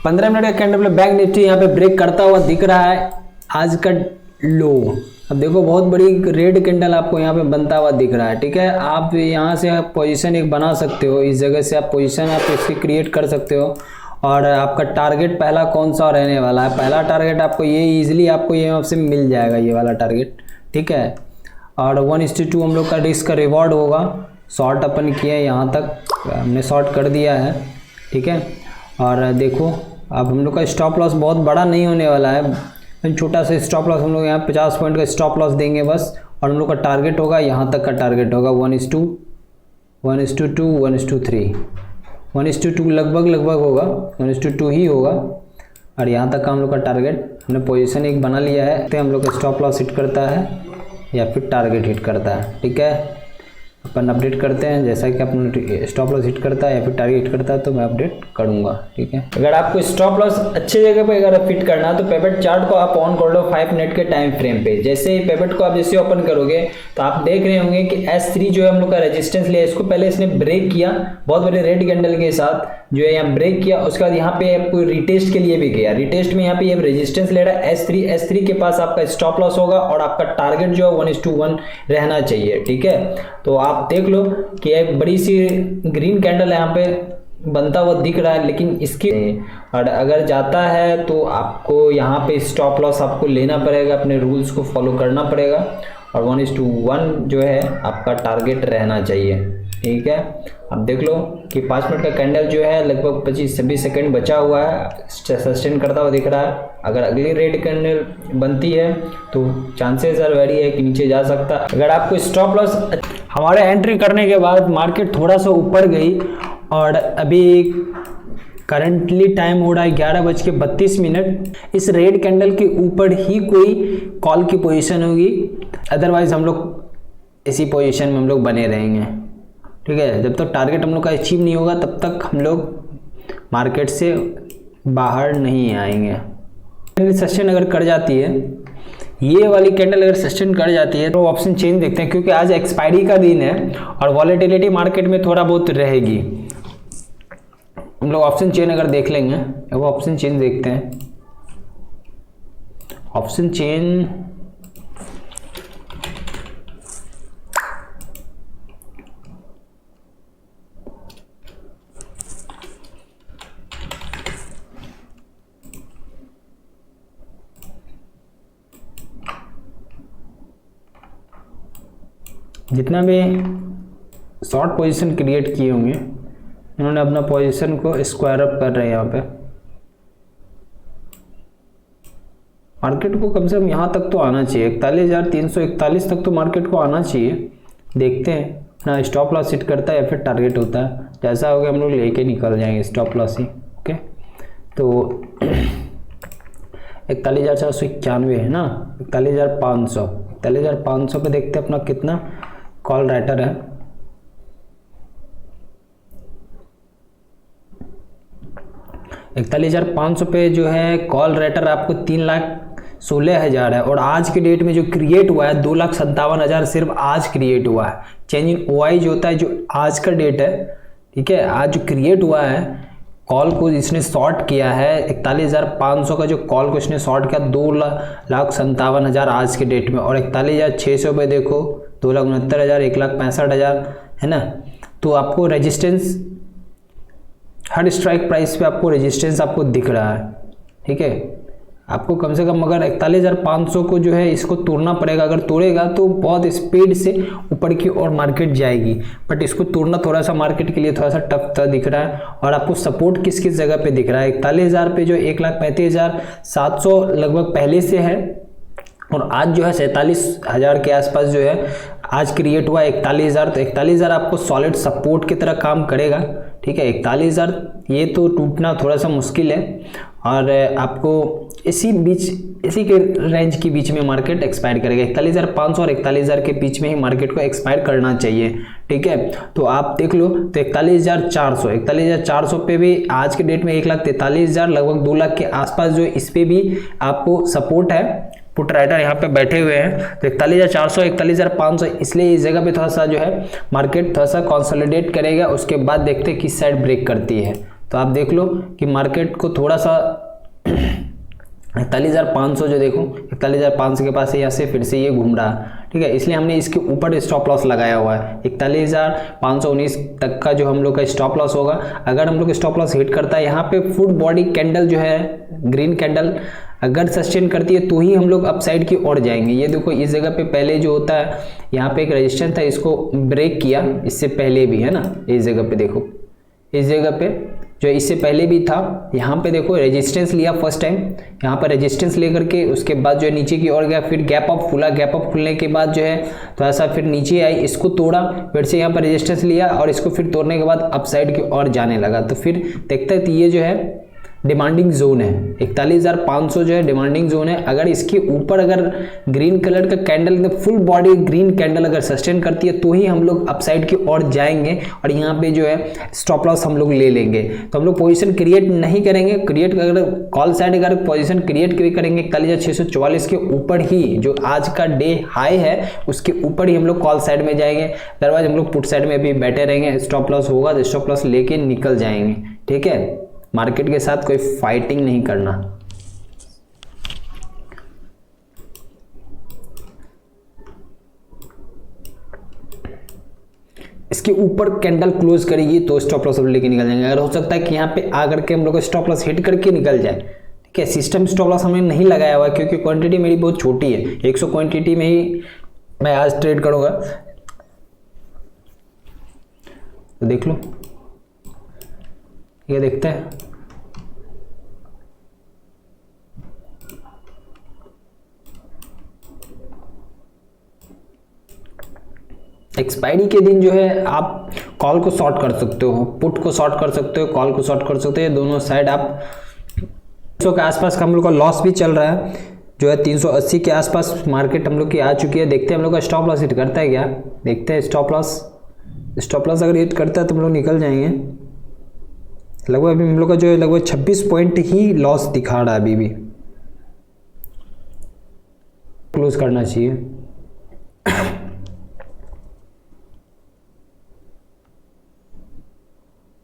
15 minute का candle में bank Nifty यहाँ पे ब्रेक करता हुआ दिख रहा है आज का लो। अब देखो बहुत बड़ी रेड कैंडल आपको यहाँ पे बनता हुआ दिख रहा है। ठीक है, आप यहाँ से आप पोजीशन एक बना सकते हो, इस जगह से आप पोजीशन आप इसकी क्रिएट कर सकते हो। और आपका टारगेट पहला कौन सा रहने वाला है? पहला टारगेट आपको ये इजीली आपको ये आपसे मिल जाएगा, ये वाला टारगेट। ठीक है, और 1:2 हम लोग का रिस्क का रिवॉर्ड होगा। शॉर्ट अपन किए यहाँ तक हमने शॉर्ट कर दिया है। ठीक है, और देखो अब हम लोग का स्टॉप लॉस बहुत बड़ा नहीं होने वाला है, छोटा सा स्टॉप लॉस हम लोग यहाँ 50 पॉइंट का स्टॉप लॉस देंगे बस। और हम लोग का टारगेट होगा यहाँ तक का टारगेट होगा 1:2, 1:2, 1:3, 1:2 लगभग होगा, 1:2 ही होगा। और यहाँ तक का हम लोग का टारगेट हमने पोजीशन एक बना लिया है। तो हम लोग का स्टॉप लॉस हिट करता है या फिर टारगेट हिट करता है। ठीक है, अपन अपडेट करते हैं, जैसा कि अपन स्टॉप लॉस हिट करता है या फिर टारगेट हिट करता है तो मैं अपडेट करूंगा। ठीक है, अगर आपको स्टॉप लॉस अच्छे जगह पे अगर फिट करना है तो पेबेट चार्ट को आप ऑन कर लो 5 मिनट के टाइम फ्रेम पे। जैसे ही पेबेट को आप जैसे ओपन करोगे तो आप देख रहे होंगे कि S3 जो है हम लोग का रेजिस्टेंस लिया, इसको पहले इसने ब्रेक किया बहुत बड़े रेड कैंडल के साथ जो है यहाँ ब्रेक किया। उसके बाद यहाँ पे आपको रिटेस्ट के लिए भी गया, रिटेस्ट में यहाँ पे ये रेजिस्टेंस ले रहा है S3 के पास आपका स्टॉप लॉस होगा और आपका टारगेट जो है 1:1 रहना चाहिए। ठीक है, तो आप देख लो कि एक बड़ी सी ग्रीन कैंडल यहाँ पे बनता हुआ दिख रहा है, लेकिन इसकी और अगर जाता है तो आपको यहाँ पे स्टॉप लॉस आपको लेना पड़ेगा, अपने रूल्स को फॉलो करना पड़ेगा और 1:1 जो है आपका टारगेट रहना चाहिए। ठीक है, अब देख लो कि 5 मिनट का कैंडल जो है लगभग 25-26 सेकंड बचा हुआ है, सस्टेन करता हुआ दिख रहा है। अगर अगली रेड कैंडल बनती है तो चांसेस आर वेरी है कि नीचे जा सकता है। अगर आपको स्टॉप लॉस हमारे एंट्री करने के बाद मार्केट थोड़ा सा ऊपर गई और अभी करंटली टाइम हो रहा है 11:32। इस रेड कैंडल के ऊपर ही कोई कॉल की पोजीशन होगी, अदरवाइज हम लोग इसी पोजीशन में हम लोग बने रहेंगे। ठीक है, जब तक टारगेट हम लोग का अचीव नहीं होगा तब तक हम लोग मार्केट से बाहर नहीं आएंगे। सस्टेन अगर कर जाती है, ये वाली कैंडल अगर सस्टेन कर जाती है तो ऑप्शन चेंज देखते हैं, क्योंकि आज एक्सपायरी का दिन है और वॉलेटिलिटी मार्केट में थोड़ा बहुत रहेगी। हम लोग ऑप्शन चेन अगर देख लेंगे, वो ऑप्शन चेन देखते हैं। ऑप्शन चेन जितना भी शॉर्ट पोजीशन क्रिएट किए होंगे इन्होंने अपना पोजीशन को स्क्वायर अप कर रहे हैं। यहाँ पे मार्केट को कम से कम यहाँ तक तो आना चाहिए, 41,341 तक तो मार्केट को आना चाहिए। देखते हैं अपना स्टॉप लॉस हिट करता है या फिर टारगेट होता है, जैसा होगा हम लोग लेके निकल जाएंगे स्टॉप लॉस ही। ओके, तो 41,491 है ना, 41,500 पे देखते हैं अपना कितना कॉल राइटर है। $41,500 पे जो है कॉल राइटर आपको 3,16,000 है और आज के डेट में जो क्रिएट हुआ है 2,57,000 सिर्फ आज क्रिएट हुआ है। चेंज इन OI जो होता है जो आज का डेट है, ठीक है, आज जो क्रिएट हुआ है कॉल को इसने शॉर्ट किया है 41,500 का जो कॉल को इसने शॉर्ट किया 2,57,000 आज के डेट में। और 41,600 पे देखो 2,69,000, 1,65,000 है ना। तो आपको रेजिस्टेंस हर स्ट्राइक प्राइस पे आपको रेजिस्टेंस आपको दिख रहा है। ठीक है, आपको कम से कम अगर 41,500 को जो है इसको तोड़ना पड़ेगा। अगर तोड़ेगा तो बहुत स्पीड से ऊपर की ओर मार्केट जाएगी, बट इसको तोड़ना थोड़ा सा मार्केट के लिए थोड़ा सा टफ दिख रहा है। और आपको सपोर्ट किस किस जगह पे दिख रहा है? 41,000 पे जो 1,35,700 लगभग पहले से है और आज जो है 47,000 के आसपास जो है आज क्रिएट हुआ 41,000। तो 41,000 आपको सॉलिड सपोर्ट की तरह काम करेगा। ठीक है, 41,000 ये तो टूटना थोड़ा सा मुश्किल है और आपको इसी के रेंज के बीच में मार्केट एक्सपायर करेगा। 41,500 और 41,000 के बीच में ही मार्केट को एक्सपायर करना चाहिए। ठीक है, तो आप देख लो तो 41,400 पे भी आज के डेट में 1,43,000 लगभग 2 लाख के आसपास जो इस पे भी आपको सपोर्ट है। पुट राइटर यहाँ पे बैठे हुए हैं तो 41,400 41,500, इसलिए इस जगह पे थोड़ा सा जो है मार्केट थोड़ा सा कंसोलिडेट करेगा। उसके बाद देखते हैं किस साइड ब्रेक करती है। तो आप देख लो कि मार्केट को थोड़ा सा 41,500 जो देखो 41,500 के पास है, यहाँ से फिर से ये घूम रहा है, ठीक है। इसलिए हमने इसके ऊपर स्टॉप लॉस लगाया हुआ है 41,519 तक का जो हम लोग का स्टॉप लॉस होगा। अगर हम लोग स्टॉप लॉस हिट करता है यहाँ पे फुल बॉडी कैंडल जो है ग्रीन कैंडल अगर सस्टेन करती है तो ही हम लोग अपसाइड की ओर जाएंगे। ये देखो इस जगह पे पहले जो होता है यहाँ पे एक रेजिस्टेंस था, इसको ब्रेक किया इससे पहले भी, है ना। इस जगह पे देखो, इस जगह पे जो इससे पहले भी था, यहाँ पे देखो रेजिस्टेंस लिया फर्स्ट टाइम, यहाँ पर रेजिस्टेंस लेकर के उसके बाद जो है नीचे की ओर गया, फिर गैप अप खुला, गैप अप खुलने के बाद जो है थोड़ा सा फिर नीचे आई, इसको तोड़ा, फिर से यहाँ पर रेजिस्टेंस लिया और इसको फिर तोड़ने के बाद अपसाइड की ओर जाने लगा। तो फिर देखते हैं तो ये जो है डिमांडिंग जोन है 41,500 जो है डिमांडिंग जोन है। अगर इसके ऊपर अगर ग्रीन कलर का candle full body green candle अगर सस्टेन करती है तो ही हम लोग अपसाइड की ओर जाएंगे और यहाँ पे जो है स्टॉप लॉस हम लोग ले लेंगे। तो हम लोग पोजीशन क्रिएट नहीं करेंगे, क्रिएट अगर कॉल साइड अगर पोजीशन क्रिएट करेंगे 41,644 के ऊपर ही, जो आज का डे हाई है उसके ऊपर ही हम लोग कॉल साइड में जाएंगे। अदरवाइज हम लोग पुट साइड में भी बैठे रहेंगे, स्टॉप लॉस होगा तो स्टॉप लॉस लेके निकल जाएंगे, ठीक है। मार्केट के साथ कोई फाइटिंग नहीं करना। इसके ऊपर कैंडल क्लोज करेगी तो स्टॉप लॉस लेके निकल जाएंगे। अगर हो सकता है कि यहाँ पे आकर के हम लोग स्टॉप लॉस हिट करके निकल जाए, ठीक है। सिस्टम स्टॉप लॉस हमने नहीं लगाया हुआ क्योंकि क्वांटिटी मेरी बहुत छोटी है, 100 क्वांटिटी में ही मैं आज ट्रेड करूंगा। तो देख लो, ये देखते हैं एक्सपायरी के दिन जो है आप कॉल को शॉर्ट कर सकते हो, पुट को शॉर्ट कर सकते हो, कॉल को शॉर्ट कर सकते हो, दोनों साइड आप 300 के आसपास का हम लोग का लॉस भी चल रहा है, जो है 380 के आसपास मार्केट हम लोग की आ चुकी है। देखते हैं हम लोग का स्टॉप लॉस हिट करता है क्या, देखते हैं। स्टॉप लॉस अगर हिट करता है तो हम लोग निकल जाएंगे। लगभग अभी हम लोग का जो है लगभग 26 पॉइंट ही लॉस दिखा रहा है, अभी भी क्लोज करना चाहिए।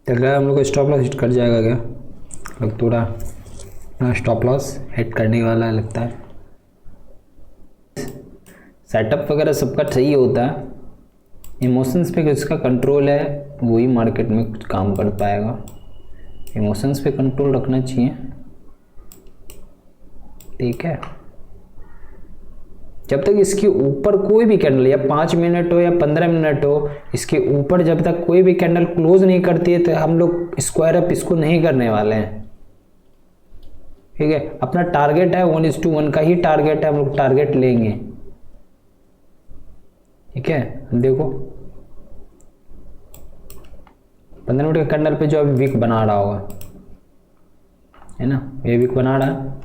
लग रहा है हम लोग को स्टॉप लॉस हिट कर जाएगा क्या, लग थोड़ा स्टॉप लॉस हिट करने वाला लगता है। सेटअप वगैरह सबका सही होता है, इमोशंस पे किसका कंट्रोल है वही मार्केट में कुछ काम कर पाएगा। इमोशंस पे कंट्रोल रखना चाहिए, ठीक है। जब तक इसके ऊपर कोई भी कैंडल या 5 मिनट हो या 15 मिनट हो, इसके ऊपर जब तक कोई भी कैंडल क्लोज नहीं करती है तो हम लोग स्क्वायर अप इसको नहीं करने वाले हैं, ठीक है। अपना टारगेट है 1:1 का ही टारगेट है, हम लोग टारगेट लेंगे, ठीक है। देखो 15 मिनट के कैंडल पे जो अभी वीक बना रहा होगा, है ना, ये वीक बना रहा है।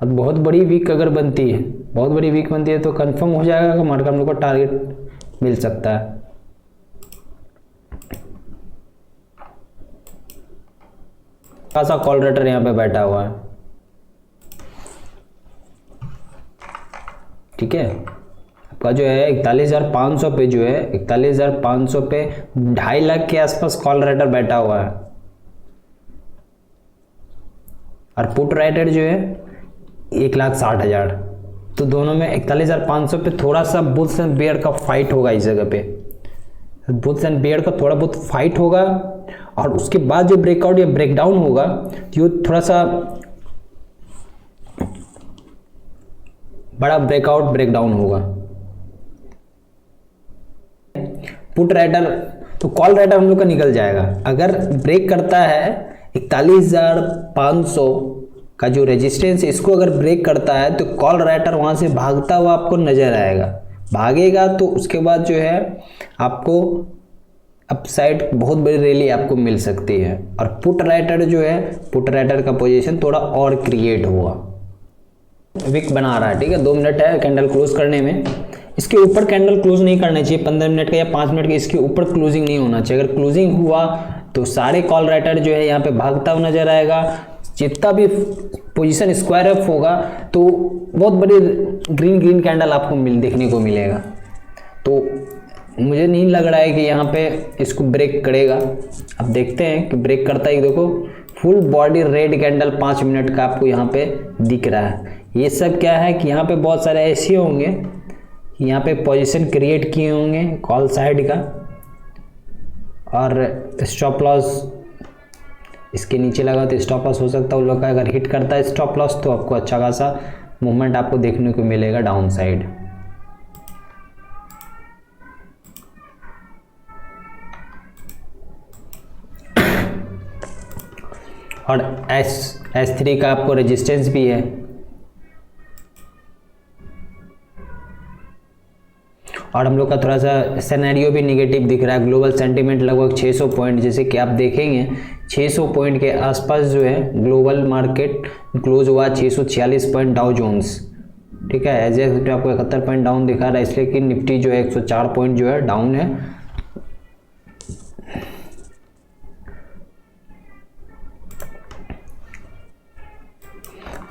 अब बहुत बड़ी वीक अगर बनती है, बहुत बड़ी वीक बनती है तो कंफर्म हो जाएगा कि मार्केट हम लोग को टारगेट मिल सकता है। खासा कॉल रेटर यहाँ पे बैठा हुआ है, ठीक है। आपका जो है 41,500 पे जो है 41,500 पे 2.5 लाख के आसपास कॉल राइटर बैठा हुआ है और पुट राइटर जो है 1,60,000। तो दोनों में 41,500 पे थोड़ा सा बुल्स एंड बेयर का फाइट होगा। इस जगह पे बुल्स एंड बेयर का थोड़ा बहुत फाइट होगा और उसके बाद जो ब्रेकआउट या ब्रेकडाउन होगा तो थोड़ा सा बड़ा ब्रेकआउट ब्रेकडाउन होगा। पुट राइटर तो कॉल राइटर हम लोग का निकल जाएगा। अगर ब्रेक करता है 41,500 का जो रेजिस्टेंस, इसको अगर ब्रेक करता है तो कॉल राइटर वहां से भागता हुआ आपको नजर आएगा। भागेगा तो उसके बाद जो है आपको अपसाइड बहुत बड़ी रैली आपको मिल सकती है। और पुट राइटर जो है, पुट राइटर का पोजीशन थोड़ा और क्रिएट हुआ, विक बना रहा है, ठीक है। 2 मिनट है कैंडल क्लोज करने में। इसके ऊपर कैंडल क्लोज नहीं करना चाहिए, 15 मिनट का या 5 मिनट का इसके ऊपर क्लोजिंग नहीं होना चाहिए। अगर क्लोजिंग हुआ तो सारे कॉल राइटर जो है यहाँ पे भागता हुआ नजर आएगा। जितना भी पोजीशन स्क्वायर अप होगा तो बहुत बड़ी ग्रीन कैंडल आपको देखने को मिलेगा। तो मुझे नहीं लग रहा है कि यहाँ पे इसको ब्रेक करेगा। अब देखते हैं कि ब्रेक करता है। देखो full body red candle 5 minute का आपको यहाँ पे दिख रहा है। ये सब क्या है कि यहाँ पे बहुत सारे ऐसे होंगे कि यहाँ पे पोजीशन क्रिएट किए होंगे कॉल साइड का, और स्टॉप लॉस इसके नीचे लगा तो स्टॉप लॉस हो सकता है उन लोग का। अगर हिट करता है स्टॉप लॉस तो आपको अच्छा खासा मूवमेंट आपको देखने को मिलेगा डाउन साइड। और S3 का आपको रेजिस्टेंस भी है। और हम लोग का थोड़ा सा सिनेरियो भी नेगेटिव दिख रहा है। ग्लोबल सेंटीमेंट लगभग 600 पॉइंट, जैसे कि आप देखेंगे 600 पॉइंट के आसपास जो है ग्लोबल मार्केट क्लोज हुआ 646 पॉइंट डाउ जोन्स, ठीक है। एज आपको 71 पॉइंट डाउन दिखा रहा है, इसलिए कि निफ्टी जो है 104 पॉइंट जो है डाउन है।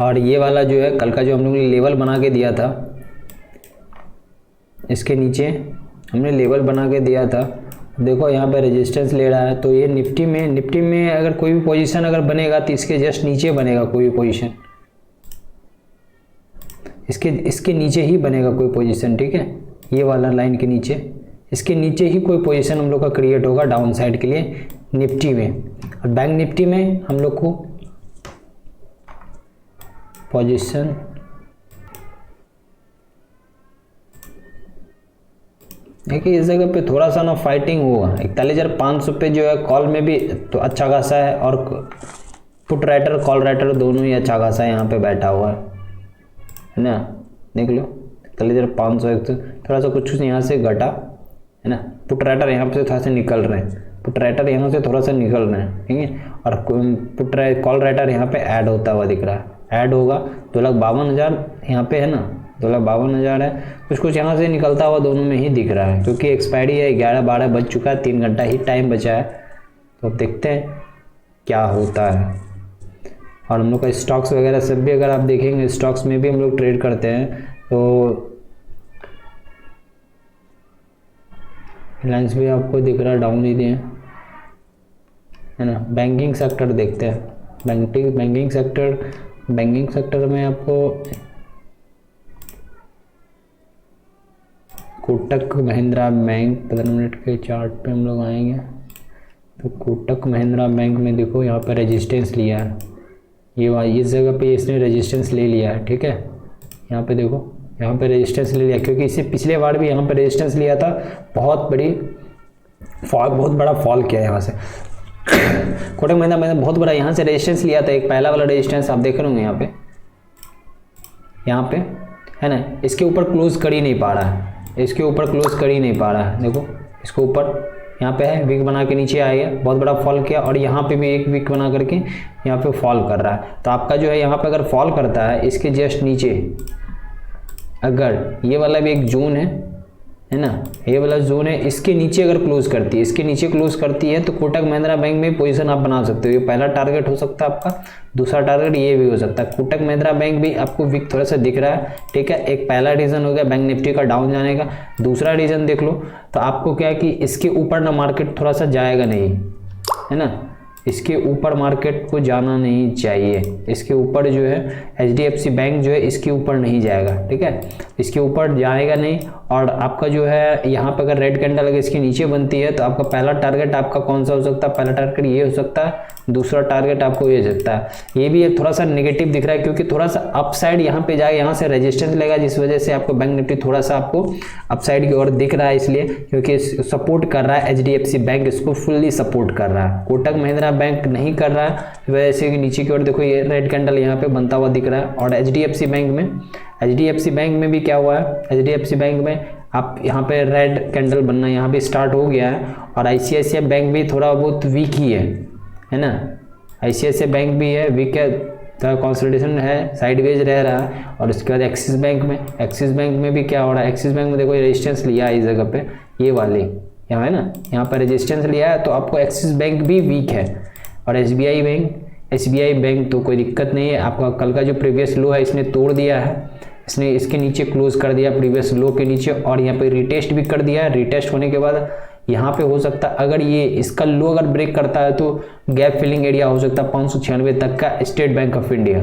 और ये वाला जो है कल का जो हम लोगों ने लेवल बना के दिया था, इसके नीचे हमने लेवल बना के दिया था, देखो यहाँ पे रेजिस्टेंस ले रहा है। तो ये निफ्टी में अगर कोई भी पोजीशन अगर बनेगा तो इसके जस्ट नीचे बनेगा कोई भी पोजीशन, इसके नीचे ही बनेगा कोई पोजीशन, ठीक है। ये वाला लाइन के नीचे, इसके नीचे ही कोई पोजीशन हम लोग का क्रिएट होगा डाउन साइड के लिए निफ्टी में। और बैंक निफ्टी में हम लोग को पोजीशन देखिए इस जगह पे थोड़ा सा ना फाइटिंग होगा। 41,500 पे जो है कॉल में भी तो अच्छा खासा है, और पुट राइटर कॉल राइटर दोनों ही अच्छा खासा यहाँ पे बैठा हुआ है ना। देख लो 41,500 थोड़ा सा कुछ यहाँ से घटा है ना। पुट राइटर यहाँ पे थोड़ा सा निकल रहे हैं, पुट राइटर यहाँ से थोड़ा सा निकल रहे हैं, ठीक है। और कॉल राइटर यहाँ पे ऐड होता हुआ दिख रहा है, ऐड होगा 2,52,000 यहाँ पे है ना, 2,52,000 है। कुछ यहाँ से निकलता हुआ दोनों में ही दिख रहा है, क्योंकि एक्सपायरी है 11-12 बज चुका है, 3 घंटा ही टाइम बचा है। तो अब देखते हैं क्या होता है। और हम लोग का स्टॉक्स वगैरह सब भी अगर आप देखेंगे, स्टॉक्स में भी हम लोग ट्रेड करते हैं, तो रिलायंस भी आपको दिख रहा है डाउन ही दिए है ना। बैंकिंग सेक्टर देखते हैं, बैंकिंग सेक्टर में आपको कोटक महिंद्रा बैंक 15 मिनट के चार्ट पे हम लोग आएंगे तो कोटक महिंद्रा बैंक में देखो यहाँ पर रेजिस्टेंस लिया है, ये इस जगह पे इसने रेजिस्टेंस ले लिया है, ठीक है। यहाँ पे देखो यहाँ पे रेजिस्टेंस ले लिया, क्योंकि इससे पिछले बार भी यहाँ पे रेजिस्टेंस लिया था, बहुत बड़ा फॉल किया यहाँ से। कोटक महिंद्रा में बहुत बड़ा यहाँ से रेजिस्टेंस लिया था, एक पहला वाला रेजिस्टेंस आप देख रहे होंगे यहाँ पे है ना। इसके ऊपर क्लोज कर ही नहीं पा रहा है, देखो इसको ऊपर यहाँ पे है, विक बना के नीचे आएगा, बहुत बड़ा फॉल किया, और यहाँ पे भी एक विक बना करके यहाँ पे फॉल कर रहा है। तो आपका जो है यहाँ पे अगर फॉल करता है, इसके जस्ट नीचे अगर ये वाला भी एक जोन है ना, ये वाला जोन है, इसके नीचे अगर क्लोज करती है, तो कोटक महिंद्रा बैंक में पोजीशन आप बना सकते हो। ये पहला टारगेट हो सकता है आपका, दूसरा टारगेट ये भी हो सकता है। कोटक महिंद्रा बैंक भी आपको वीक थोड़ा सा दिख रहा है, ठीक है। एक पहला रीजन हो गया बैंक निफ्टी का डाउन जाने का। दूसरा रीजन देख लो तो आपको क्या है कि इसके ऊपर ना मार्केट थोड़ा सा जाएगा नहीं, है ना। इसके ऊपर मार्केट को जाना नहीं चाहिए, इसके ऊपर जो है HDFC बैंक जो है इसके ऊपर नहीं जाएगा, ठीक है। इसके ऊपर जाएगा नहीं। और आपका जो है यहाँ पे अगर रेड कैंडल अगर इसके नीचे बनती है, तो आपका पहला टारगेट आपका कौन सा हो सकता है, पहला टारगेट ये हो सकता है, दूसरा टारगेट आपको ये हो सकता है। ये भी थोड़ा सा नेगेटिव दिख रहा है, क्योंकि थोड़ा सा अपसाइड यहाँ पे जाएगा, यहाँ से रेजिस्टेंस लेगा, जिस वजह से आपको बैंक निफ्टी थोड़ा सा आपको अपसाइड की ओर दिख रहा है, इसलिए क्योंकि सपोर्ट कर रहा है HDFC बैंक, इसको फुल्ली सपोर्ट कर रहा है। कोटक महिंद्रा बैंक नहीं कर रहा है, वजह से नीचे की ओर देखो ये रेड कैंडल यहाँ पे बनता हुआ दिख रहा है। और HDFC बैंक में भी क्या हुआ है, HDFC बैंक में आप यहाँ पे रेड कैंडल बनना यहाँ पे स्टार्ट हो गया है। और ICICI बैंक भी थोड़ा बहुत वीक ही है ना। ICICI बैंक भी है वीक है, तो कंसोलिडेशन है, साइडवेज रह रहा है। और उसके बाद एक्सिस बैंक में भी क्या हो रहा है, एक्सिस बैंक में देखो रेजिस्टेंस लिया है इस जगह पे, ये वाले यहाँ है ना, यहाँ पर रेजिस्टेंस लिया है, तो आपको एक्सिस बैंक भी वीक है। और SBI बैंक तो कोई दिक्कत नहीं है, आपका कल का जो प्रीवियस लो है इसने तोड़ दिया है, इसने इसके नीचे क्लोज कर दिया प्रीवियस लो के नीचे, और यहाँ पे रिटेस्ट भी कर दिया है। रिटेस्ट होने के बाद यहाँ पे हो सकता है अगर ये इसका लो अगर ब्रेक करता है तो गैप फिलिंग एरिया हो सकता है 596 तक का स्टेट बैंक ऑफ इंडिया,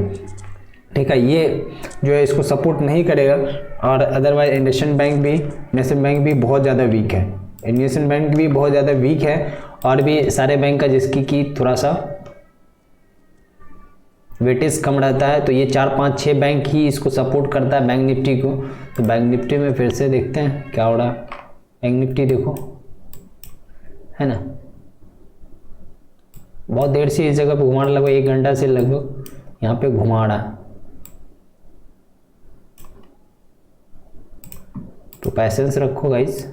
ठीक है। ये जो है इसको सपोर्ट नहीं करेगा। और अदरवाइज इंडसइंड बैंक भी बहुत ज़्यादा वीक है, इंडियन बैंक भी बहुत ज़्यादा वीक है, और भी सारे बैंक का जिसकी कि थोड़ा सा वेटेज कम रहता है। तो ये 4 5 6 बैंक ही इसको सपोर्ट करता है बैंक निफ्टी को। तो बैंक निफ्टी में फिर से देखते हैं क्या हो रहा है। बैंक निफ्टी देखो, है ना, बहुत देर से इस जगह पे घुमा रहा, लगभग 1 घंटा से लगभग यहाँ पे घुमा रहा है। तो पैसेंस रखो गाइस।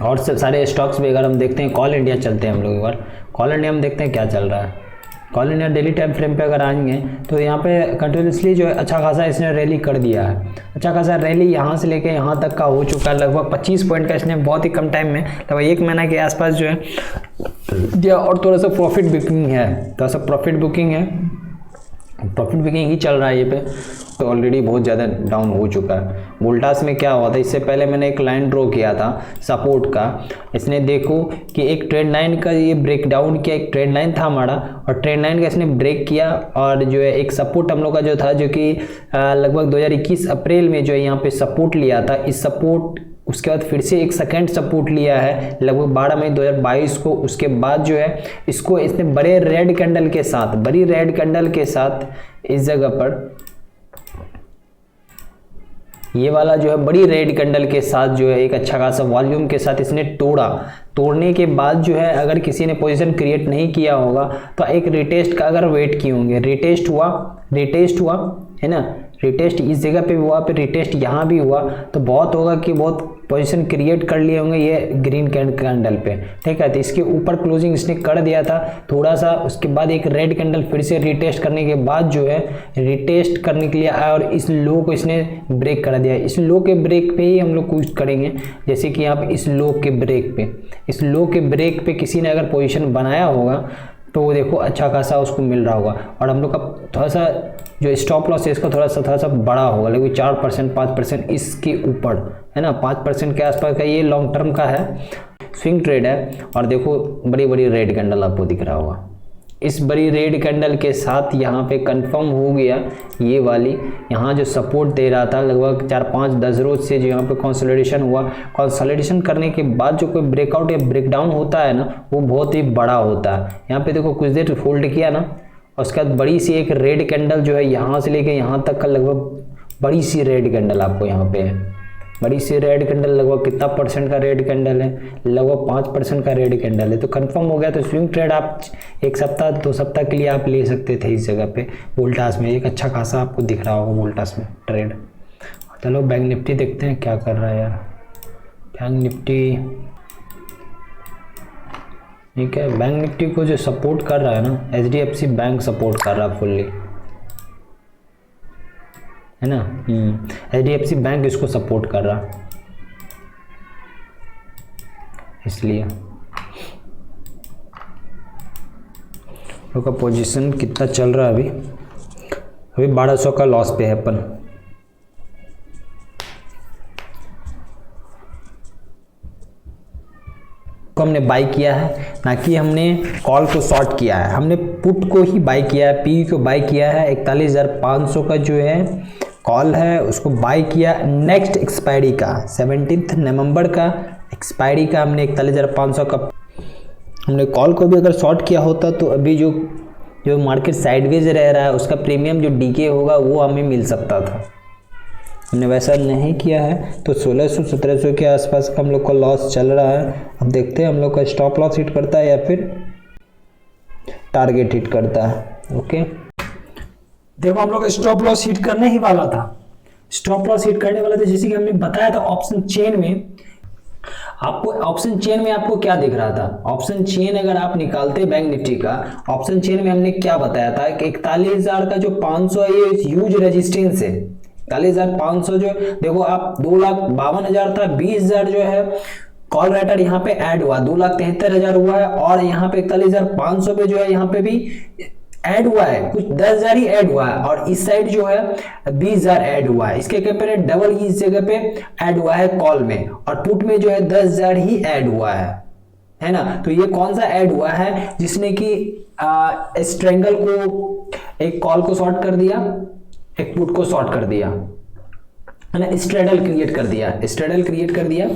और सारे स्टॉक्स भी अगर हम देखते हैं, कॉल इंडिया चलते हैं हम लोग एक बार। कॉल इंडिया में देखते हैं क्या चल रहा है। Call India daily time frame पे अगर आएंगे तो यहाँ पे कंटिन्यूसली जो है अच्छा खासा इसने रैली कर दिया है। अच्छा खासा रैली यहाँ से लेके यहाँ तक का हो चुका है, लगभग 25 पॉइंट का इसने बहुत ही कम टाइम में, लगभग 1 महीना के आसपास जो है दिया। और थोड़ा सा प्रॉफिट बुकिंग है, थोड़ा सा प्रॉफिट बुकिंग ही चल रहा है ये पे। तो ऑलरेडी बहुत ज़्यादा डाउन हो चुका है। वोल्टास में क्या हुआ था, इससे पहले मैंने एक लाइन ड्रॉ किया था सपोर्ट का। इसने देखो कि एक ट्रेंड लाइन का ये ब्रेक डाउन किया, एक ट्रेंड लाइन था हमारा, और ट्रेंड लाइन का इसने ब्रेक किया। और जो है एक सपोर्ट हम लोग का जो था, जो कि लगभग 2021 अप्रैल में जो है यहाँ पे सपोर्ट लिया था। इस सपोर्ट उसके बाद फिर से एक सेकंड सपोर्ट लिया है लगभग 12 मई 2022 को। उसके बाद जो है इसको इसने बड़ी रेड कैंडल के साथ इस जगह पर ये वाला जो है बड़ी रेड कैंडल के साथ जो है एक अच्छा खासा वॉल्यूम के साथ इसने तोड़ने के बाद जो है अगर किसी ने पोजीशन क्रिएट नहीं किया होगा तो एक रिटेस्ट का अगर वेट किए होंगे, रिटेस्ट हुआ है ना, रिटेस्ट इस जगह पे हुआ, फिर रिटेस्ट यहाँ भी हुआ, तो बहुत होगा कि बहुत पोजीशन क्रिएट कर लिए होंगे ये ग्रीन कैंडल पे, ठीक है। तो इसके ऊपर क्लोजिंग इसने कर दिया था थोड़ा सा, उसके बाद एक रेड कैंडल फिर से रिटेस्ट करने के बाद जो है रिटेस्ट करने के लिए आया और इस लो को इसने ब्रेक कर दिया। इस लो के ब्रेक पे ही हम लोग कुछ करेंगे, जैसे कि यहाँ पे इस लो के ब्रेक पे किसी ने अगर पोजीशन बनाया होगा तो वो देखो अच्छा खासा उसको मिल रहा होगा। और हम लोग का थोड़ा सा जो स्टॉप लॉस है इसका थोड़ा सा बड़ा होगा, लगभग 4% 5% इसके ऊपर, है ना, 5% के आसपास का। ये लॉन्ग टर्म का है, स्विंग ट्रेड है। और देखो बड़ी बड़ी रेड कैंडल आपको दिख रहा होगा। इस बड़ी रेड कैंडल के साथ यहाँ पे कंफर्म हो गया ये वाली, यहाँ जो सपोर्ट दे रहा था लगभग 4-5-10 रोज से, जो यहाँ पे कंसोलिडेशन हुआ। कंसोलिडेशन करने के बाद जो कोई ब्रेकआउट या ब्रेकडाउन होता है ना, वो बहुत ही बड़ा होता है। यहाँ पे देखो कुछ देर होल्ड किया ना, और उसके बाद बड़ी सी एक रेड कैंडल जो है यहाँ से लेके यहाँ तक का लगभग बड़ी सी रेड कैंडल आपको यहाँ पे है। बड़ी सी रेड कैंडल लगभग कितना % का रेड कैंडल है, लगभग 5% का रेड कैंडल है। तो कंफर्म हो गया। तो स्विंग ट्रेड आप 1 सप्ताह 2 सप्ताह के लिए आप ले सकते थे इस जगह पे। वोल्टास में एक अच्छा खासा आपको दिख रहा होगा वोल्टास में ट्रेड। चलो बैंक निफ्टी देखते हैं क्या कर रहा है यार। बैंक निफ्टी ठीक है, बैंक निफ्टी को जो सपोर्ट कर रहा है ना, HDFC बैंक सपोर्ट कर रहा है फुल्ली, है ना। HDFC बैंक इसको सपोर्ट कर रहा, इसलिए का पोजीशन कितना चल रहा है अभी 1200 का लॉस पे है अपन। को हमने बाई किया है, ना कि हमने कॉल को शॉर्ट किया है, हमने पुट को ही बाई किया है, पी को बाई किया है। 41,500 का जो है कॉल है उसको बाई किया। नेक्स्ट एक्सपायरी का 17 नवंबर का एक्सपायरी का हमने 41,500 का हमने कॉल को भी अगर शॉर्ट किया होता तो अभी जो मार्केट साइडवेज रह रहा है उसका प्रीमियम जो डीके होगा वो हमें मिल सकता था। हमने वैसा नहीं किया है, तो 1600-1700 के आसपास का हम लोग का लॉस चल रहा है। अब देखते हैं हम लोग का स्टॉप लॉस हिट करता है या फिर टारगेट हिट करता है। ओके, देखो हम लोग स्टॉप लॉस हिट करने ही वाला था, स्टॉप लॉस हिट करने वाला था। जैसे कि हमने बताया था ऑप्शन चेन में आपको क्या दिख रहा था। ऑप्शन चेन अगर आप निकालते हैं बैंक निफ्टी का, ऑप्शन चेन में हमने क्या बताया था कि 41,000 का जो 500 है ये ह्यूज रेजिस्टेंस है। 41,500 जो देखो आप 2,52,000 था, 20,000 जो है कॉल राइटर यहाँ पे ऐड हुआ, 2,73,000 हुआ है, और यहाँ पे 41,500 पे जो है यहाँ पे भी ऐड हुआ है, कुछ 10,000 ही ऐड हुआ है, और इस साइड जो है 20,000 ऐड हुआ है। इसके कंपेयर डबल ही इस जगह पे ऐड हुआ है कॉल में, और पुट में जो है 10,000 ही ऐड हुआ है ना। तो ये कौन सा ऐड हुआ है जिसने कि स्ट्रेंगल को, एक कॉल को शॉर्ट कर दिया, एक पुट को शॉर्ट कर दिया, है ना, स्ट्रेडल क्रिएट कर दिया, स्ट्रेडल क्रिएट कर दिया,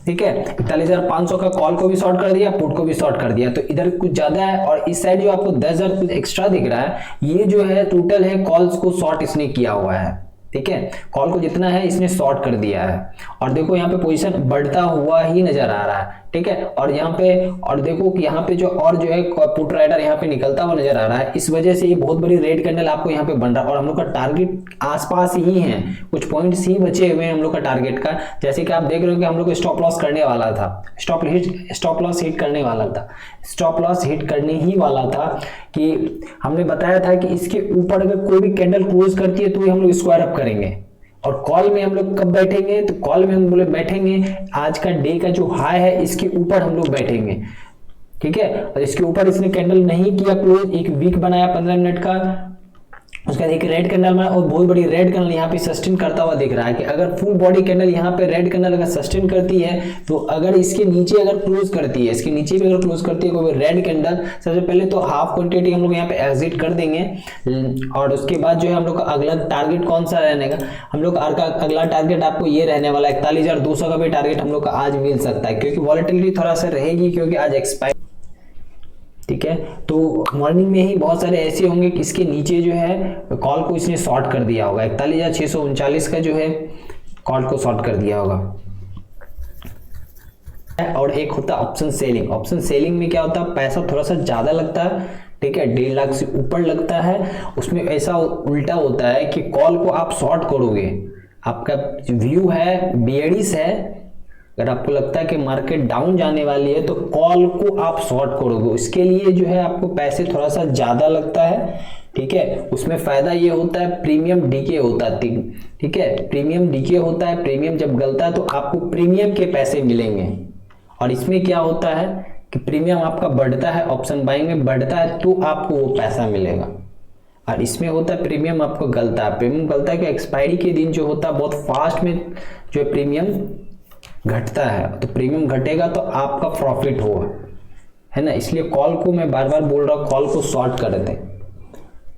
ठीक है। 41,500 का कॉल को भी शॉर्ट कर दिया, पुट को भी शॉर्ट कर दिया, तो इधर कुछ ज्यादा है, और इस साइड जो आपको 10,000 कुछ एक्स्ट्रा दिख रहा है, ये जो है टोटल है कॉल्स को शॉर्ट इसने किया हुआ है, ठीक है। कॉल को जितना है इसने शॉर्ट कर दिया है, और देखो यहाँ पे पोजीशन बढ़ता हुआ ही नजर आ रहा है, ठीक है। और यहाँ पे, और देखो कि यहाँ पे जो और जो है पुट राइडर यहाँ पे निकलता हुआ नजर आ रहा है, इस वजह से ये बहुत बड़ी रेड कैंडल आपको यहाँ पे बन रहा है, और हम लोग का टारगेट आसपास ही है, कुछ पॉइंट्स ही बचे हुए हैं हम लोग का टारगेट का। जैसे कि आप देख रहे हो कि हम लोग को स्टॉप लॉस करने वाला था, स्टॉप लॉस हिट करने वाला था, स्टॉप लॉस हिट करने ही वाला था, कि हमने बताया था कि इसके ऊपर अगर कोई भी कैंडल क्लोज करती है तो हम लोग स्क्वायर अप करेंगे। और कॉल में हम लोग कब बैठेंगे, तो कॉल में हम बोले बैठेंगे आज का डे का जो हाई है इसके ऊपर हम लोग बैठेंगे, ठीक है। और इसके ऊपर इसने कैंडल नहीं किया क्लोज, एक वीक बनाया 15 मिनट का, उसका एक रेड कैंडल में, और बहुत बड़ी रेड कैंडल यहाँ पे सस्टेन करता हुआ दिख रहा है, कि अगर फुल बॉडी कैंडल यहाँ पे रेड कैंडल अगर सस्टेन करती है, तो अगर इसके नीचे अगर क्लोज करती है, इसके नीचे भी अगर क्लोज करती है कोई रेड कैंडल, सबसे पहले तो हाफ क्वांटिटी हम लोग यहाँ पे एग्जिट कर देंगे, और उसके बाद जो है हम लोग का अगला टारगेट कौन सा रहने का, हम लोग का अगला टारगेट आपको ये रहने वाला है 41,200 का भी टारगेट हम लोग का आज मिल सकता है, क्योंकि वॉलेटिलिटी थोड़ा सा रहेगी, क्योंकि आज एक्सपायर, ठीक है। तो मॉर्निंग में ही बहुत सारे ऐसे होंगे कि इसके नीचे जो है कॉल को इसने शॉर्ट कर दिया होगा, 41,639 का जो है कॉल को शॉर्ट कर दिया होगा। और एक होता है ऑप्शन सेलिंग, ऑप्शन सेलिंग में क्या होता है, पैसा थोड़ा सा ज्यादा लगता है, ठीक है, 1.5 लाख से ऊपर लगता है। उसमें ऐसा उल्टा होता है कि कॉल को आप शॉर्ट करोगे, आपका व्यू है बेयरिश है, अगर आपको लगता है कि मार्केट डाउन जाने वाली है तो कॉल को आप शॉर्ट करोगे, उसके लिए जो है आपको पैसे थोड़ा सा ज्यादा लगता है, ठीक है। उसमें फायदा ये होता है प्रीमियम डीके होता है, ठीक है, प्रीमियम डीके होता है, प्रीमियम जब गलता है तो आपको प्रीमियम के पैसे मिलेंगे। और इसमें क्या होता है कि प्रीमियम आपका बढ़ता है, ऑप्शन बाइंग में बढ़ता है तो आपको वो पैसा मिलेगा, और इसमें होता है प्रीमियम आपको गलता है, प्रीमियम गलता है कि एक्सपायरी के दिन जो होता है बहुत फास्ट में जो है प्रीमियम घटता है, तो प्रीमियम घटेगा तो आपका प्रॉफिट होगा, है ना। इसलिए कॉल को मैं बार बार बोल रहा हूँ, कॉल को शॉर्ट कर दें,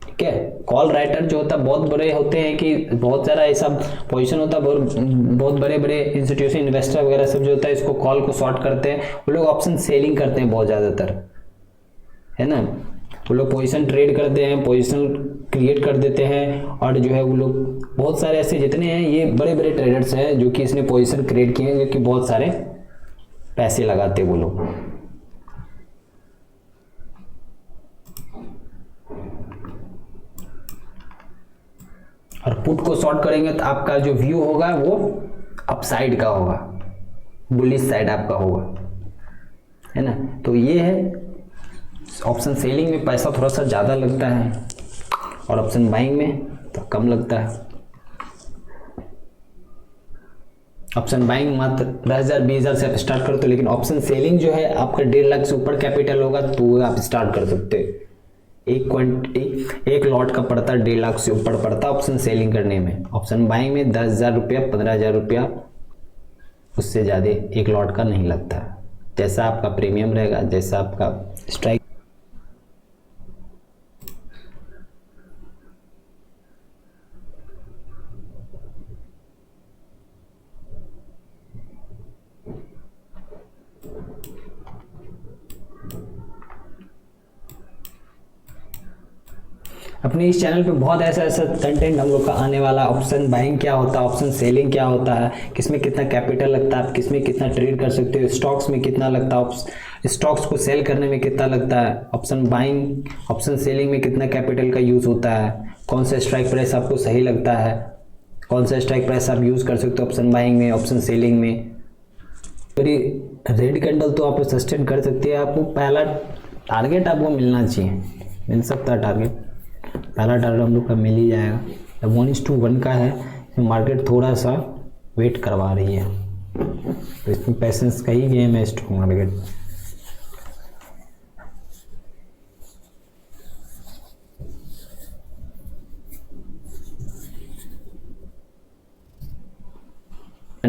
ठीक है। कॉल राइटर जो होता है बहुत बड़े होते हैं, कि बहुत सारा ऐसा पोजीशन होता है, बहुत बड़े बड़े इंस्टीट्यूशन इन्वेस्टर वगैरह सब जो होता है इसको कॉल को शॉर्ट करते हैं, वो लोग ऑप्शन सेलिंग करते हैं बहुत ज्यादातर, है ना। वो लोग पोजीशन ट्रेड करते हैं, पोजीशन क्रिएट कर देते हैं, और जो है वो लोग बहुत सारे ऐसे जितने हैं ये बड़े बड़े ट्रेडर्स हैं जो कि इसने पोजीशन क्रिएट किए हैं, जो कि बहुत सारे पैसे लगाते हैं वो लोग। और पुट को शॉर्ट करेंगे तो आपका जो व्यू होगा वो अपसाइड का होगा, बुलिश साइड आपका होगा, है ना। तो ये है ऑप्शन सेलिंग में पैसा थोड़ा सा ज़्यादा लगता है, और ऑप्शन बाइंग में तो कम लगता है। ऑप्शन बाइंग मात्र 10,000 20,000 से आप स्टार्ट करते हो, लेकिन ऑप्शन सेलिंग जो है आपका 1.5 लाख से ऊपर कैपिटल होगा तो आप स्टार्ट कर सकते हो। एक लॉट का पड़ता है 1.5 लाख से ऊपर पड़ता है ऑप्शन सेलिंग करने में। ऑप्शन बाइंग में 10,000 रुपया 15,000 रुपया, उससे ज़्यादा एक लॉट का नहीं लगता, जैसा आपका प्रीमियम रहेगा, जैसा आपका स्ट्राइक। अपने इस चैनल पे बहुत ऐसा कंटेंट हम लोग का आने वाला, ऑप्शन बाइंग क्या होता है, ऑप्शन सेलिंग क्या होता है, किसमें कितना कैपिटल लगता है, आप किसमें कितना ट्रेड कर सकते हो, स्टॉक्स में कितना लगता है, स्टॉक्स को सेल करने में कितना लगता है, ऑप्शन बाइंग ऑप्शन सेलिंग में कितना कैपिटल का यूज़ होता है, कौन सा स्ट्राइक प्राइस आपको सही लगता है, कौन सा स्ट्राइक प्राइस आप यूज़ कर सकते हो ऑप्शन बाइंग में, ऑप्शन सेलिंग में। रेड कैंडल तो आप सस्टेन कर सकते हैं, आपको पहला टारगेट आपको मिलना चाहिए, मिल सकता है टारगेट, पहला टारगेट हम लोग का मिल ही जाएगा। 1:1 का है, मार्केट थोड़ा सा वेट करवा रही है। तो इसमें पेशेंस का ही गेम है स्टॉक मार्केट।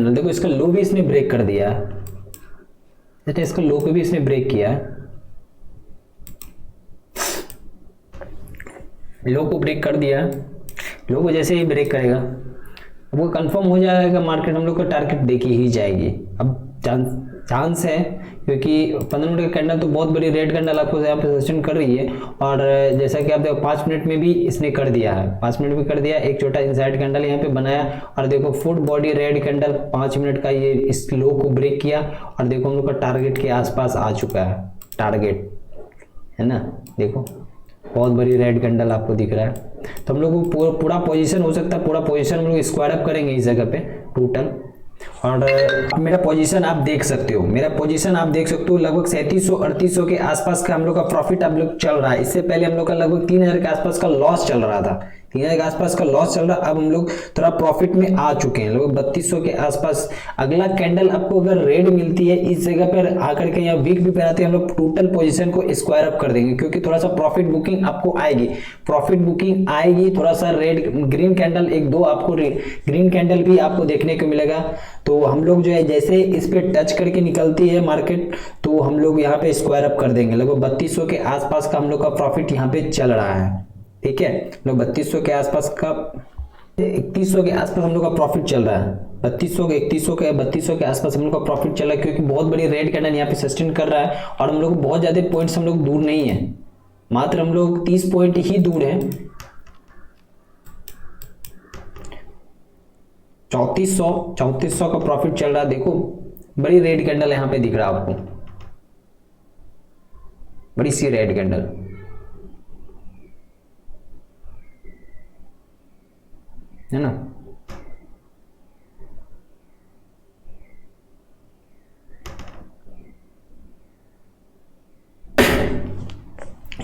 देखो इसका लो भी इसने ब्रेक कर दिया है, इसका लो को भी इसने ब्रेक किया है, लो को ब्रेक कर दिया है। लो को जैसे ही ब्रेक करेगा वो कंफर्म हो जाएगा, मार्केट हम लोग को टारगेट देखी ही जाएगी। अब चांस है क्योंकि 15 मिनट का कैंडल तो बहुत बड़ी रेड कैंडल आपको यहाँ पे सस्टेन कर रही है, और जैसा कि आप देखो 5 मिनट में भी इसने कर दिया है, 5 मिनट में कर दिया, एक छोटा इनसाइड कैंडल यहाँ पे बनाया, और देखो foot body red candle 5 minute का ये इस लो को ब्रेक किया, और देखो हम लोग का टारगेट के आसपास आ चुका है, टारगेट है ना, देखो बहुत बड़ी रेड कैंडल आपको दिख रहा है। तो हम लोग को पूरा पोजीशन हो सकता है, पूरा पोजीशन हम लोग स्क्वायर अप करेंगे इस जगह पे टोटल। और मेरा पोजीशन आप देख सकते हो, मेरा पोजीशन आप देख सकते हो लगभग 3700-3800 के आसपास का हम लोग का प्रॉफिट अब लोग चल रहा है। इससे पहले हम लोग का लगभग 3000 के आसपास का लॉस चल रहा था, 3000 के आसपास का लॉस चल रहा। अब हम लोग थोड़ा प्रॉफिट में आ चुके हैं, लगभग 3200 के आसपास। अगला कैंडल आपको अगर रेड मिलती है इस जगह पर आकर के, यहाँ वीक भी बनाते हैं हम लोग, टोटल पोजीशन को स्क्वायर अप कर देंगे, क्योंकि थोड़ा सा प्रॉफिट बुकिंग आपको आएगी, प्रॉफिट बुकिंग आएगी। थोड़ा सा रेड ग्रीन कैंडल, एक दो आपको ग्रीन कैंडल भी आपको देखने को मिलेगा। तो हम लोग जो है जैसे इस पे टच करके निकलती है मार्केट, तो हम लोग यहाँ पे स्क्वायर अप कर देंगे। लगभग 3200 के आसपास का हम लोग का प्रॉफिट यहाँ पे चल रहा है, ठीक है। लोग 3200 के आसपास का, 3100 के आसपास हम लोग का प्रॉफिट चल रहा है, 3200 के आसपास हम लोग का प्रॉफिट चल रहा है, क्योंकि बहुत बड़ी रेड कैंडल यहाँ पे सस्टेन कर रहा है। और हम लोग बहुत ज्यादा पॉइंट्स हम लोग दूर नहीं है, मात्र हम लोग 30 पॉइंट ही दूर है। 3400 का प्रॉफिट चल रहा है। देखो बड़ी रेड कैंडल यहाँ पे दिख रहा है आपको, बड़ी सी रेड कैंडल है ना।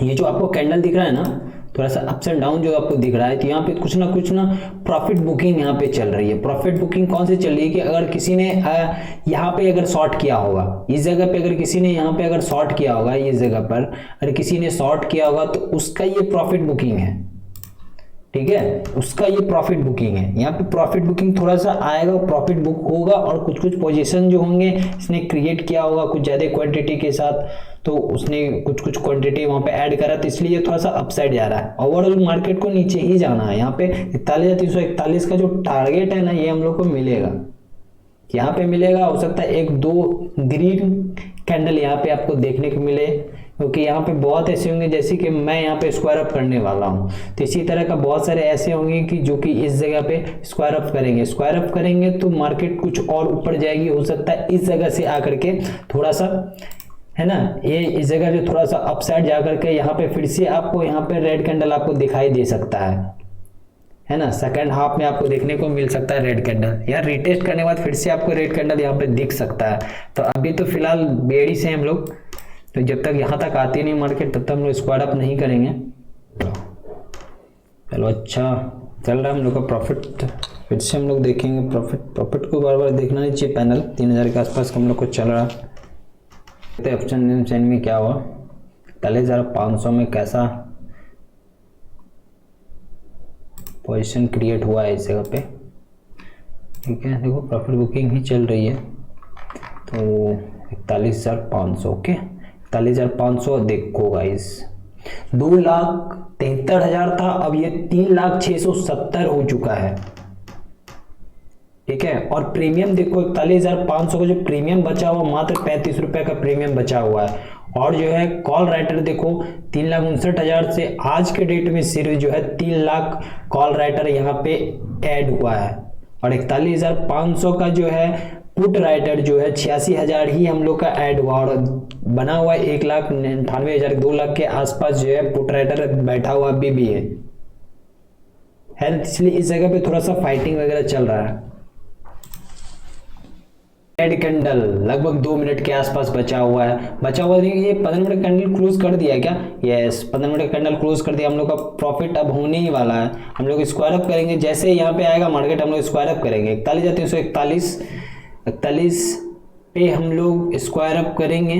ये जो आपको कैंडल दिख रहा है ना, थोड़ा सा अप्स एंड डाउन जो आपको दिख रहा है, तो यहाँ पे कुछ ना प्रॉफिट बुकिंग यहाँ पे चल रही है। प्रॉफिट बुकिंग कौन से चल रही है कि अगर किसी ने यहाँ पे अगर शॉर्ट किया होगा, इस जगह पे अगर किसी ने यहाँ पे अगर शॉर्ट किया होगा, इस जगह पर अगर किसी ने शॉर्ट किया होगा, तो उसका ये प्रॉफिट बुकिंग है, ठीक है, उसका ये प्रॉफिट बुकिंग है। यहाँ पे प्रॉफिट बुकिंग थोड़ा सा आएगा, प्रॉफिट बुक होगा, और कुछ पोजीशन जो होंगे इसने क्रिएट किया होगा कुछ ज्यादा क्वांटिटी के साथ, तो उसने कुछ क्वांटिटी वहां पे ऐड करा, तो इसलिए थोड़ा सा अपसाइड जा रहा है। ओवरऑल मार्केट को नीचे ही जाना है। यहाँ पे 41,341 का जो टारगेट है ना, ये हम लोग को मिलेगा, यहाँ पे मिलेगा। हो सकता है एक दो ग्रीन कैंडल यहाँ पे आपको देखने को मिले, क्योंकि यहाँ पे बहुत ऐसे होंगे जैसे कि मैं यहाँ पे स्क्वायर अप करने वाला हूँ, तो इसी तरह का बहुत सारे ऐसे होंगे कि जो कि इस जगह पे स्क्वायर अप करेंगे। स्क्वायर अप करेंगे तो मार्केट कुछ और ऊपर जाएगी, हो सकता है इस जगह से आकर के थोड़ा सा, है ना, ये इस जगह पे थोड़ा सा अपसाइड जाकर के यहाँ पे फिर से आपको यहाँ पे रेड कैंडल आपको दिखाई दे सकता है ना। सेकंड हाफ में आपको देखने को मिल सकता है रेड कैंडल, या रिटेस्ट करने के बाद फिर से आपको रेड कैंडल यहाँ पे दिख सकता है। तो अभी तो फिलहाल बेड़ी से हम लोग, तो जब तक यहाँ तक आती नहीं मार्केट तब तक हम लोग स्क्वायर अप नहीं करेंगे। चलो अच्छा चल रहा है हम लोग का प्रॉफिट, फिर से हम लोग देखेंगे प्रॉफिट को बार बार देखना नहीं चाहिए। पैनल 3000 के आसपास हम लोग को चल रहा है। ऑप्शन चेन में क्या हुआ, 41,500 में कैसा पोजीशन क्रिएट हुआ है इस जगह पे, ठीक है। देखो प्रॉफिट बुकिंग ही चल रही है, तो 41,500, ओके 41,500। देखो गाइस 2,73,000 था, अब ये 3,06,70 हो चुका है, ठीक है। और प्रीमियम देखो 41,500 का जो प्रीमियम बचा हुआ, मात्र 35 रुपए का प्रीमियम बचा हुआ है। और जो है कॉल राइटर देखो 3,59,000 से आज के डेट में सिर्फ जो है 3 लाख कॉल राइटर यहाँ पे ऐड हुआ है। और 41,500 का जो है पुट राइटर जो है 86,000 ही हम लोग का ऐड हुआ, और बना हुआ 1,98,000 2 लाख के आसपास जो है पुट राइटर बैठा हुआ अभी भी है, इसलिए इस जगह पे थोड़ा सा फाइटिंग वगैरह चल रहा है। रेड कैंडल लगभग 2 मिनट के आसपास बचा हुआ है, ये 15 मिनट कैंडल क्लोज कर दिया क्या, यस 15 मिनट कैंडल क्लोज कर दिया। हम लोग का प्रॉफिट अब होने ही वाला है, हम लोग स्क्वायर अप करेंगे, जैसे यहाँ पे आएगा मार्केट हम लोग स्क्वायर अप करेंगे। 41,341 41 पे हम लोग स्क्वायर अप करेंगे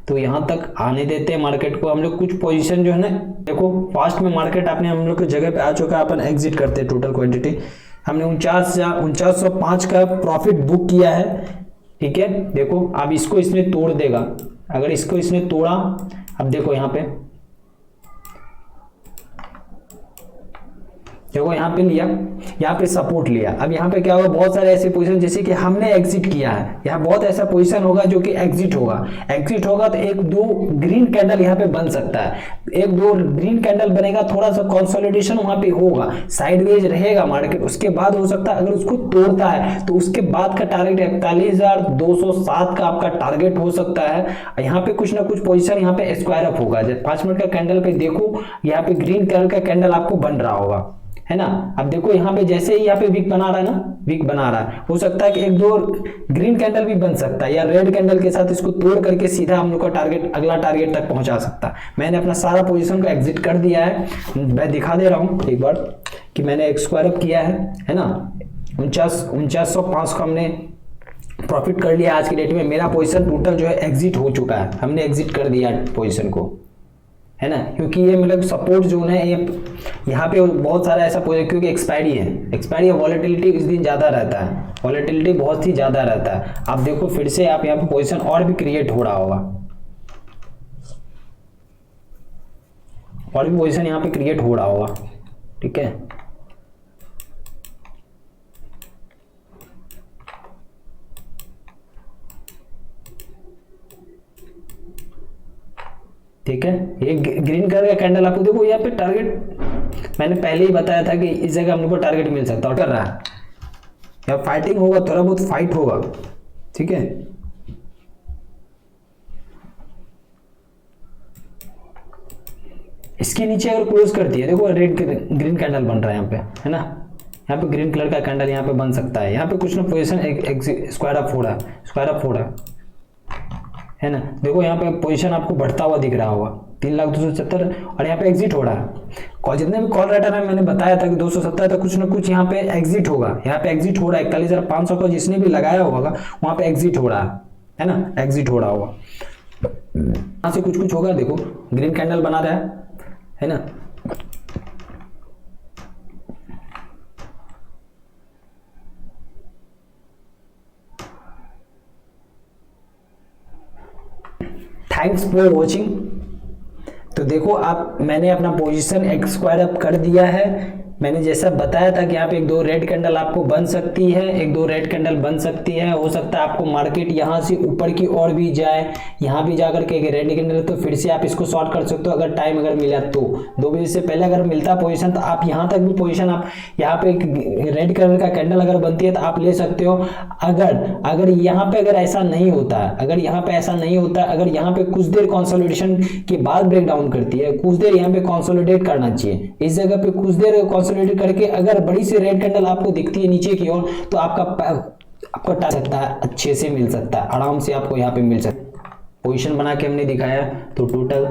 तो यहाँ तक आने देते हैं मार्केट को। हम लोग कुछ पोजीशन जो है ना, देखो फास्ट में मार्केट आपने हम लोग की जगह पे आ चुका है, अपन एग्जिट करते हैं। टोटल क्वांटिटी हमने 49,5 का प्रॉफिट बुक किया है, ठीक है। देखो अब इसको इसने तोड़ देगा, अगर इसको इसने तोड़ा, अब देखो यहाँ पे, देखो यहाँ पे लिया, यहाँ पे सपोर्ट लिया। अब यहाँ पे क्या होगा, बहुत सारे ऐसे पोजीशन जैसे कि हमने एग्जिट किया है, यहाँ बहुत ऐसा पोजीशन होगा जो कि एग्जिट होगा। एग्जिट होगा तो एक दो ग्रीन कैंडल यहाँ पे बन सकता है, एक दो ग्रीन कैंडल बनेगा, थोड़ा सा कंसोलिडेशन वहां पे होगा, साइडवेज रहेगा मार्केट। उसके बाद हो सकता है अगर उसको तोड़ता है तो उसके बाद का टारगेट 41,207 का आपका टारगेट हो सकता है। यहाँ पे कुछ ना कुछ पोजीशन यहाँ पे स्क्वायर अप होगा। जब 5 मिनट का कैंडल पे देखो, यहाँ पे ग्रीन कलर का कैंडल आपको बन रहा होगा, है ना। अब देखो यहाँ पे जैसे ही यहाँ पे वीक बना रहा है ना, वीक बना रहा है, हो सकता है कि एक दो ग्रीन कैंडल भी बन सकता है, या रेड कैंडल के साथ इसको तोड़ करके सीधा हम लोग का टारगेट, अगला टारगेट तक पहुंचा सकता है। मैंने अपना सारा पोजीशन को एग्जिट कर दिया है, मैं दिखा दे रहा हूँ एक बार कि मैंने एक स्क्वायर अप किया है ना। 49,500 को हमने प्रॉफिट कर लिया आज की डेट में। मेरा पोजीशन टोटल जो है एग्जिट हो चुका है, हमने एग्जिट कर दिया पोजीशन को, है ना। क्योंकि ये मतलब सपोर्ट जोन है, ये यहाँ पे बहुत सारा ऐसा पोजीशन, क्योंकि एक्सपायरी है, वॉलेटिलिटी इस दिन ज़्यादा रहता है, वॉलेटिलिटी बहुत ही ज़्यादा रहता है। आप देखो फिर से आप यहाँ पे पोजीशन और भी क्रिएट हो रहा होगा, और भी पोजीशन यहाँ पे क्रिएट हो रहा होगा, ठीक है। ठीक है, ये ग्रीन कलर का कैंडल आपको देखो यहाँ पे टारगेट, मैंने पहले ही बताया था कि इस जगह हम लोग को टारगेट मिल सकता है, कर रहा है। या फाइटिंग होगा, थोड़ा बहुत फाइट होगा, ठीक है। इसके नीचे अगर क्लोज कर दिया, देखो रेड ग्रीन कैंडल बन रहा है यहाँ पे, है ना। यहाँ पे ग्रीन कलर का कैंडल यहाँ पे बन सकता है, यहाँ पे कुछ ना पोजीशन स्क्वायर अप हो रहा है, स्क्वायर अप हो रहा है ना। देखो यहाँ पे पोजीशन आपको बढ़ता हुआ दिख रहा होगा, 3,270, और यहाँ पे एग्जिट हो रहा है। जितने भी कॉल राइटर है मैंने बताया था कि 270 तक कुछ ना कुछ यहाँ पे एग्जिट होगा, यहाँ पे एग्जिट हो रहा है। 41,500 को जिसने भी लगाया होगा वहां पे एग्जिट हो रहा है ना, एग्जिट हो रहा होगा। यहाँ से कुछ कुछ होगा, देखो ग्रीन कैंडल बना रहा है ना। Thanks for watching. तो देखो आप, मैंने अपना पोजीशन एक स्क्वायर अप कर दिया है। मैंने जैसा बताया था कि यहाँ पे एक दो रेड कैंडल आपको बन सकती है, एक दो रेड कैंडल बन सकती है। हो सकता है आपको मार्केट यहाँ से ऊपर की ओर भी जाए, यहाँ भी जाकर के रेड कैंडल, तो फिर से आप इसको शॉर्ट कर सकते हो अगर टाइम अगर मिला तो। 2 बजे से पहले अगर मिलता पोजीशन तो आप यहाँ तक भी पोजीशन, आप यहाँ पे रेड कलर का कैंडल अगर बनती है तो आप ले सकते हो। अगर यहाँ पे अगर ऐसा नहीं होता है, अगर यहाँ पे ऐसा नहीं होता, अगर यहाँ पे कुछ देर कंसोलिडेशन के बाद ब्रेक डाउन करती है, कुछ देर यहाँ पे कंसोलिडेट करना चाहिए, इस जगह पे कुछ देर कंसोलिडेट करके अगर बड़ी सी रेड कैंडल आपको दिखती है नीचे की ओर, तो आपको टार सकता है, अच्छे से मिल सकता है, आराम से आपको यहाँ पे मिल सकता है। पोजीशन बना के हमने दिखाया, तो टोटल